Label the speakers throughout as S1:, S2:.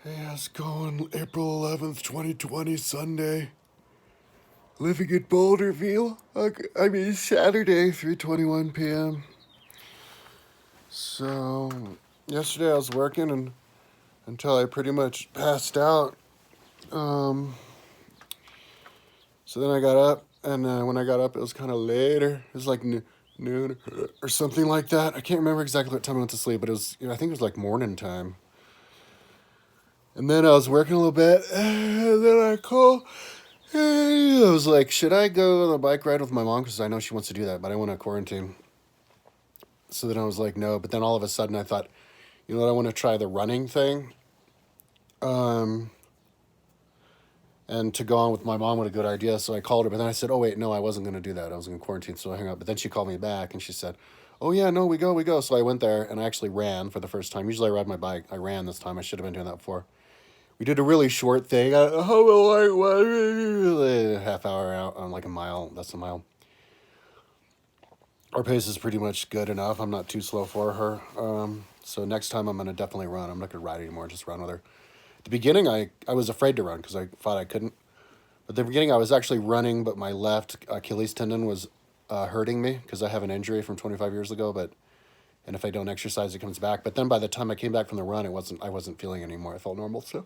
S1: Hey, how's it going? April 11th, 2020, Sunday. Living in Boulderville. Saturday, 3:21 p.m. So, yesterday I was working until I pretty much passed out. Um, so then I got up, and when I got up, it was kind of later. It was like noon or something like that. I can't remember exactly what time I went to sleep, but it was, I think it was like morning time. And then I was working a little bit, and then I called. I was like, should I go on a bike ride with my mom? Because I know she wants to do that, but I want to quarantine. So then I was like, no. But then all of a sudden I thought, you know what, I want to try the running thing. Um, and to go on with my mom was a good idea. So I called her, but then I said, oh, wait, no, I wasn't going to do that. I was going to quarantine, so I hung up. But then she called me back and she said, oh, yeah, no, we go. So I went there and I actually ran for the first time. Usually I ride my bike. I ran this time. I should have been doing that before. We did a really short thing. A half hour out on like a mile. That's a mile. Our pace is pretty much good enough. I'm not too slow for her. So next time I'm going to definitely run. I'm not going to ride anymore, just run with her. At the beginning, I was afraid to run because I thought I couldn't. But the beginning, I was actually running, but my left Achilles tendon was hurting me because I have an injury from 25 years ago. And if I don't exercise, it comes back. But then by the time I came back from the run, I wasn't feeling it anymore. I felt normal. So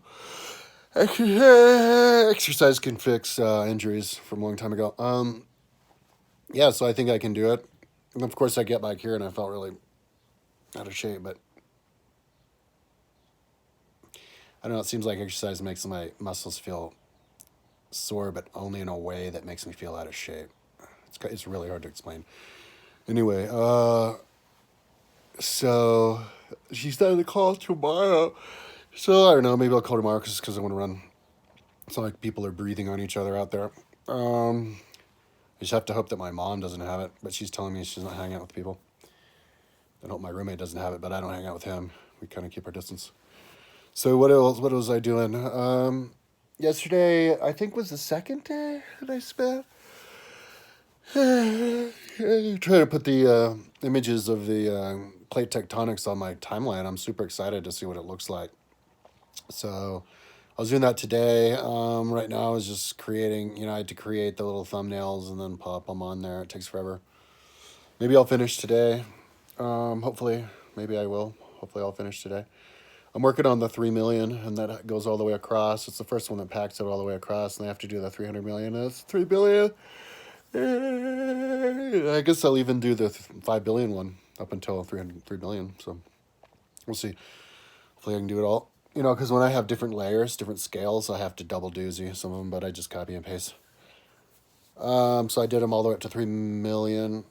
S1: exercise can fix injuries from a long time ago. Yeah, so I think I can do it. And of course, I get back here and I felt really out of shape, but I don't know. It seems like exercise makes my muscles feel sore, but only in a way that makes me feel out of shape. It's really hard to explain. Anyway, so she started to call tomorrow. So I don't know. Maybe I'll call tomorrow because I want to run. It's not like people are breathing on each other out there. I just have to hope that my mom doesn't have it, but she's telling me she's not hanging out with people. I hope my roommate doesn't have it, but I don't hang out with him. We kind of keep our distance. So what else? What was I doing? Yesterday, I think was the second day that I spent. Trying to put the images of the plate tectonics on my timeline. I'm super excited to see what it looks like. So I was doing that today. Right now I was just creating, I had to create the little thumbnails and then pop them on there. It takes forever. Maybe I'll finish today. Hopefully, maybe I will. Hopefully I'll finish today. I'm working on the 3 million, and that goes all the way across. It's the first one that packs it all the way across, and they have to do the 300 million. That's 3 billion. I guess I'll even do the 5 billion one up until 3 billion. So we'll see. Hopefully I can do it all. Because when I have different layers, different scales, I have to double doozy some of them, but I just copy and paste. So I did them all the way up to 3 million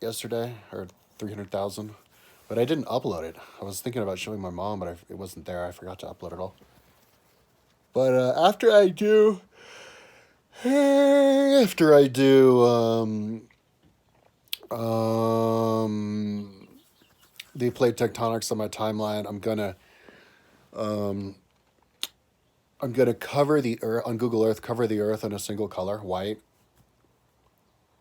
S1: yesterday, or 300,000. But I didn't upload it. I was thinking about showing my mom, but it wasn't there. I forgot to upload it all. But after I do the plate tectonics on my timeline, I'm gonna cover the earth on Google Earth. Cover the Earth in a single color, white.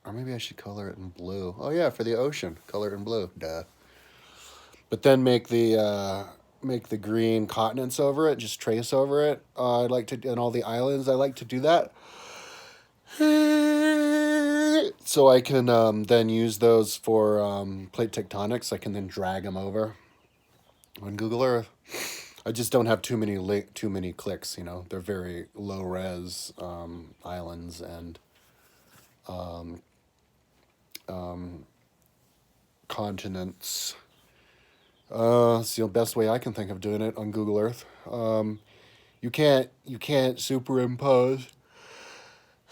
S1: Or maybe I should color it in blue. Oh yeah, for the ocean, color it in blue. Duh. But then make the green continents over it. Just trace over it. I'd like to, and all the islands. I like to do that. So I can then use those for plate tectonics. I can then drag them over on Google Earth. I just don't have too many clicks. They're very low res islands and continents. It's the best way I can think of doing it on Google Earth. You can't superimpose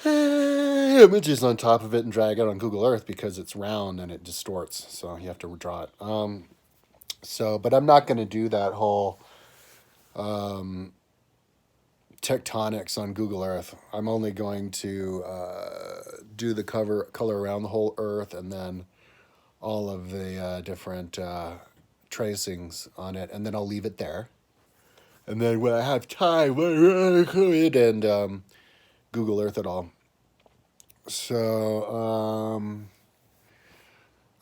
S1: images on top of it and drag it on Google Earth because it's round and it distorts. So you have to draw it. But I'm not going to do that whole tectonics on Google Earth. I'm only going to do the color around the whole Earth and then all of the different tracings on it, and then I'll leave it there. And then when I have time, and Google Earth it all. So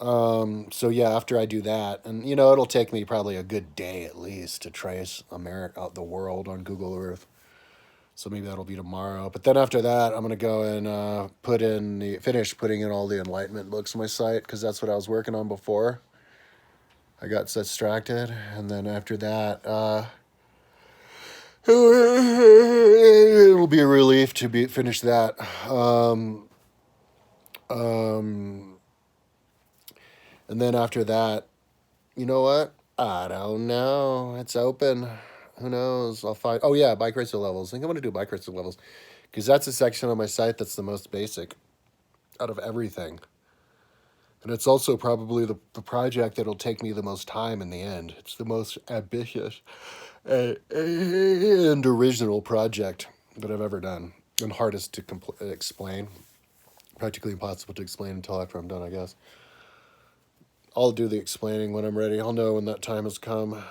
S1: So yeah, after I do that, and you know, it'll take me probably a good day at least to trace America, the world on Google Earth. So maybe that'll be tomorrow. But then after that, I'm gonna go and finish putting in all the Enlightenment books on my site because that's what I was working on before. I got distracted, and then after that, it'll be a relief to finish that. Um, and then after that, you know what? I don't know. It's open. Who knows? I'll find. Oh yeah, bike racer levels. I think I'm gonna do bike racer levels because that's a section on my site that's the most basic out of everything. And it's also probably the project that'll take me the most time in the end. It's the most ambitious and original project that I've ever done, and hardest to explain. Practically impossible to explain until after I'm done, I guess. I'll do the explaining when I'm ready. I'll know when that time has come.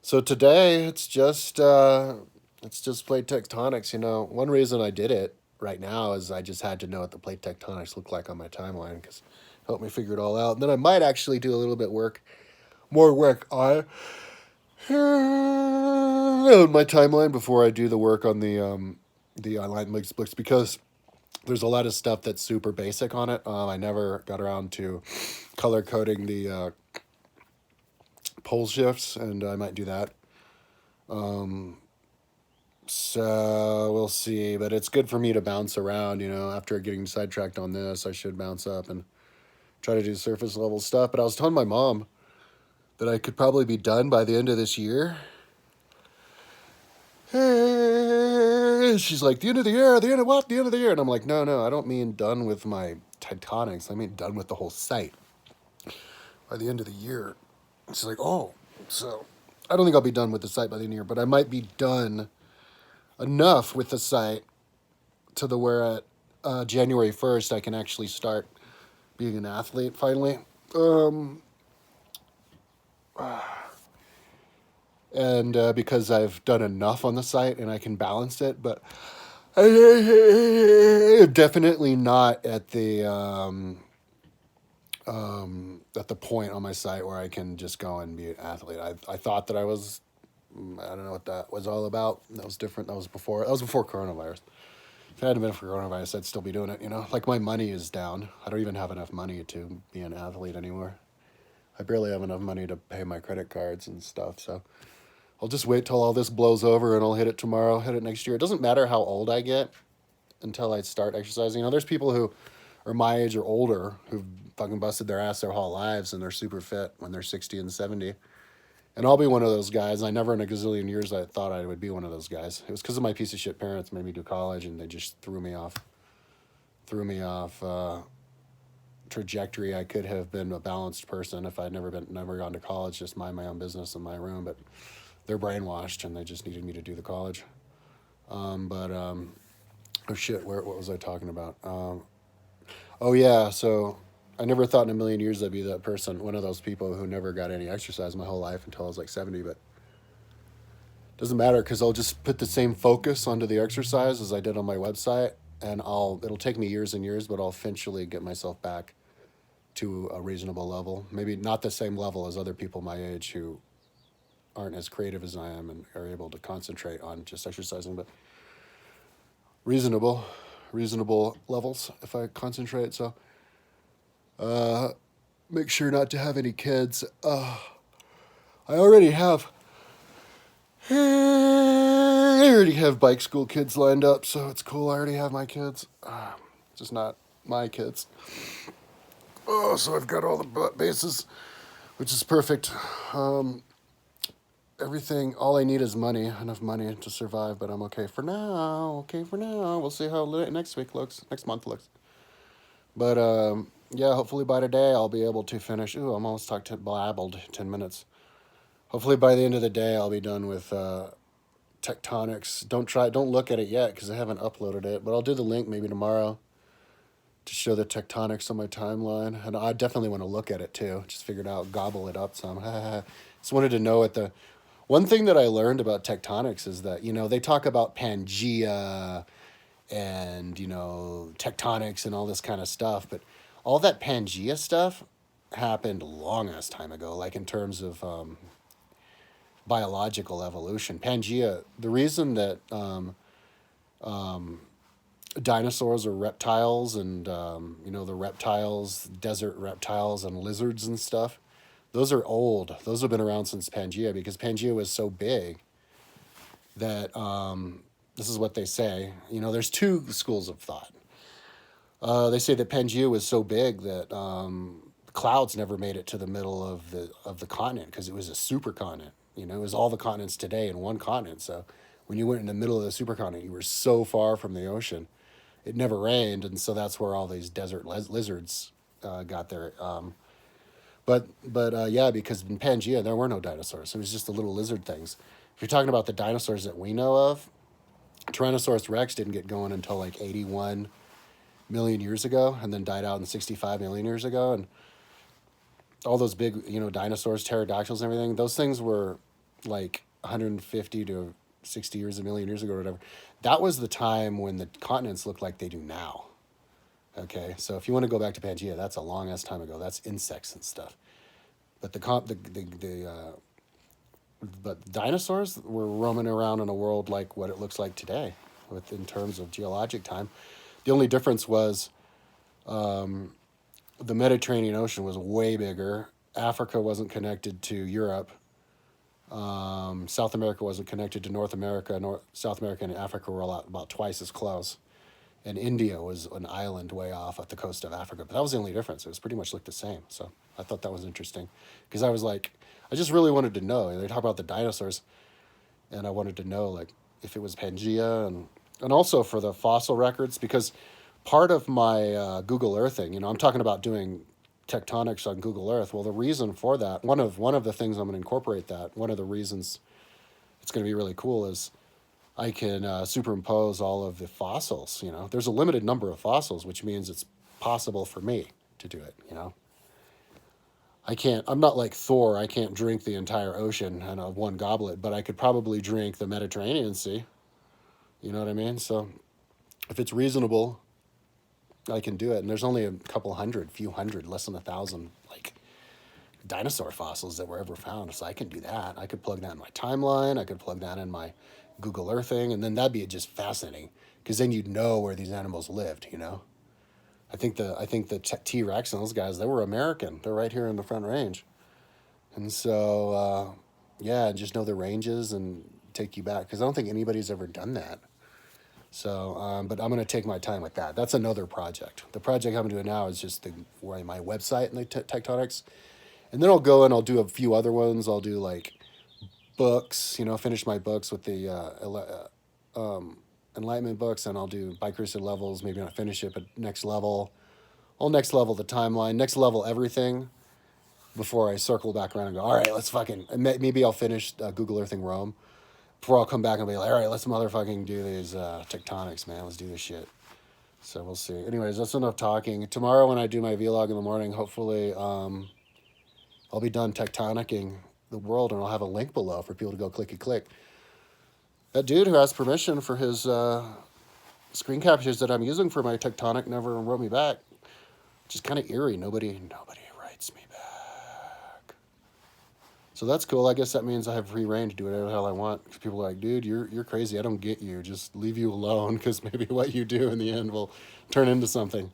S1: So today it's just plate tectonics. You know, one reason I did it right now is I just had to know what the plate tectonics look like on my timeline because it helped me figure it all out. And then I might actually do a little bit more work on my timeline before I do the work on the online books because there's a lot of stuff that's super basic on it. I never got around to color coding the pole shifts, and I might do that. So we'll see, but it's good for me to bounce around. You know, after getting sidetracked on this, I should bounce up and try to do surface level stuff. But I was telling my mom that I could probably be done by the end of this year. She's like, the end of the year, the end of what? The end of the year. And I'm like, no, I don't mean done with my tectonics. I mean done with the whole site by the end of the year. She's like, oh, so I don't think I'll be done with the site by the end of the year, but I might be done enough with the site to the where at January 1st I can actually start being an athlete finally. And because I've done enough on the site and I can balance it, but definitely not at the point on my site where I can just go and be an athlete. I thought that I was. I don't know what that was all about. That was different. That was before coronavirus. If it hadn't been for coronavirus, I'd still be doing it. You know, like my money is down. I don't even have enough money to be an athlete anymore. I barely have enough money to pay my credit cards and stuff. So I'll just wait till all this blows over and I'll hit it tomorrow, hit it next year. It doesn't matter how old I get until I start exercising. You know, there's people who are my age or older who've fucking busted their ass their whole lives and they're super fit when they're 60 and 70. And I'll be one of those guys. I never in a gazillion years I thought I would be one of those guys. It was because of my piece of shit parents made me do college and they just threw me off trajectory. I could have been a balanced person if I'd never gone to college, just mind my own business in my room. But they're brainwashed and they just needed me to do the college. Oh shit, what was I talking about? Oh yeah, so I never thought in a million years I'd be that person, one of those people who never got any exercise my whole life until I was like 70, but it doesn't matter because I'll just put the same focus onto the exercise as I did on my website, and it'll take me years and years, but I'll eventually get myself back to a reasonable level. Maybe not the same level as other people my age who aren't as creative as I am and are able to concentrate on just exercising, but reasonable levels if I concentrate. So make sure not to have any kids. I already have bike school kids lined up, so it's cool. I already have my kids, just not my kids. Oh, so I've got all the bases, which is perfect. Everything, all I need is money, enough money to survive, but I'm okay for now. We'll see how next month looks. But yeah, hopefully by today I'll be able to finish. Ooh, I'm almost blabbled 10 minutes. Hopefully by the end of the day I'll be done with tectonics. Don't look at it yet because I haven't uploaded it, but I'll do the link maybe tomorrow to show the tectonics on my timeline. And I definitely want to look at it too. Just figured out, gobble it up some. Just wanted to know what the... One thing that I learned about tectonics is that, you know, they talk about Pangea and, you know, tectonics and all this kind of stuff, but all that Pangea stuff happened a long ass time ago, like in terms of biological evolution. Pangea, the reason that dinosaurs are reptiles and, the reptiles, desert reptiles and lizards and stuff, those are old. Those have been around since Pangea because Pangea was so big that this is what they say. There's two schools of thought. They say that Pangea was so big that clouds never made it to the middle of the continent because it was a supercontinent. It was all the continents today in one continent. So when you went in the middle of the supercontinent, you were so far from the ocean. It never rained, and so that's where all these desert lizards got there. But yeah, because in Pangea there were no dinosaurs. It was just the little lizard things. If you're talking about the dinosaurs that we know of, Tyrannosaurus Rex didn't get going until like 81 million years ago, and then died out in 65 million years ago. And all those big, dinosaurs, pterodactyls, and everything, those things were like 150 to 60 years, a million years ago, or whatever. That was the time when the continents looked like they do now. Okay, so if you want to go back to Pangea, that's a long ass time ago. That's insects and stuff. But but dinosaurs were roaming around in a world like what it looks like today, in terms of geologic time. The only difference was the Mediterranean Ocean was way bigger. Africa wasn't connected to Europe. South America wasn't connected to North America. South America and Africa were about twice as close. And India was an island way off at the coast of Africa. But that was the only difference. It was pretty much looked the same. So I thought that was interesting. Because I was like, I just really wanted to know. They talk about the dinosaurs. And I wanted to know, like, if it was Pangea. And also for the fossil records. Because part of my Google Earthing, I'm talking about doing tectonics on Google Earth. Well, the reason for that, one of the things I'm going to incorporate that, one of the reasons it's going to be really cool is I can superimpose all of the fossils. There's a limited number of fossils, which means it's possible for me to do it. I'm not like Thor. I can't drink the entire ocean in one goblet, but I could probably drink the Mediterranean Sea. You know what I mean? So if it's reasonable, I can do it. And there's only a few hundred, less than 1,000, like, dinosaur fossils that were ever found. So I can do that. I could plug that in my timeline. I could plug that in my Google Earthing, and then that'd be just fascinating because then you'd know where these animals lived. I think the T-Rex and those guys, they were American. They're right here in the Front Range, and so yeah, just know the ranges and take you back because I don't think anybody's ever done that. So, but I'm going to take my time with that. That's another project. The project I'm doing now is just my website and the tectonics, and then I'll go and I'll do a few other ones. I'll do like books, finish my books with the Enlightenment books, and I'll do Bicrucian levels, maybe not finish it, but next level. I'll next level the timeline, next level everything before I circle back around and go, all right, let's maybe I'll finish Google Earthing Rome before I'll come back and be like, all right, let's motherfucking do these tectonics, man. Let's do this shit. So we'll see. Anyways, that's enough talking. Tomorrow when I do my vlog in the morning, hopefully I'll be done tectonicking the world, and I'll have a link below for people to go clicky click. That dude who asked permission for his screen captures that I'm using for my tectonic never wrote me back, which is kind of eerie. Nobody writes me back. So that's cool. I guess that means I have free reign to do whatever the hell I want. Because people are like, dude, you're crazy. I don't get you. Just leave you alone because maybe what you do in the end will turn into something.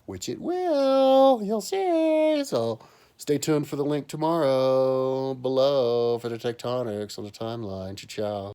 S1: Which it will. You'll see. So stay tuned for the link tomorrow below for the tectonics on the timeline. Ciao.